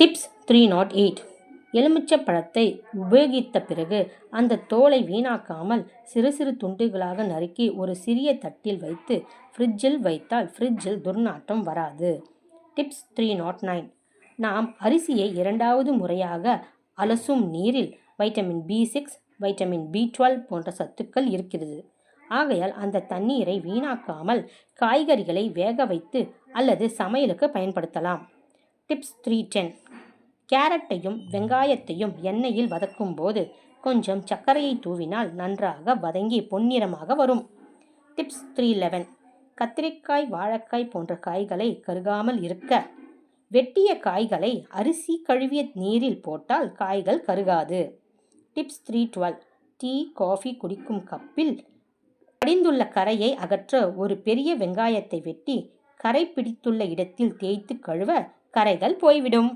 Tips 308. எலுமிச்சை பழத்தை உபயோகித்த பிறகு அந்த தோலை வீணாக்காமல் சிறு சிறு துண்டுகளாக நறுக்கி ஒரு சிறிய தட்டில் வைத்து ஃப்ரிட்ஜில் வைத்தால் ஃப்ரிட்ஜில் துர்நாற்றம் வராது. டிப்ஸ் 309. நாம் அரிசியை இரண்டாவது முறையாக அலசும் நீரில் வைட்டமின் B6, வைட்டமின் B12 போன்ற சத்துக்கள் இருக்கிறது. ஆகையால் அந்த தண்ணீரை வீணாக்காமல் காய்கறிகளை வேக வைத்து அல்லது சமையலுக்கு பயன்படுத்தலாம். டிப்ஸ் 310. கேரட்டையும் வெங்காயத்தையும் எண்ணெயில் வதக்கும் போது கொஞ்சம் சர்க்கரையை தூவினால் நன்றாக வதங்கி பொன்னிறமாக வரும். டிப்ஸ் 311. கத்திரிக்காய், வாழைக்காய் போன்ற காய்களை கருகாமல் இருக்க வெட்டிய காய்களை அரிசி கழுவிய நீரில் போட்டால் காய்கள் கருகாது. டிப்ஸ் 312. டீ, காஃபி குடிக்கும் கப்பில் படிந்துள்ள கரையை அகற்ற ஒரு பெரிய வெங்காயத்தை வெட்டி கரை பிடித்துள்ள இடத்தில் தேய்த்து கழுவ கரைகள் போய்விடும்.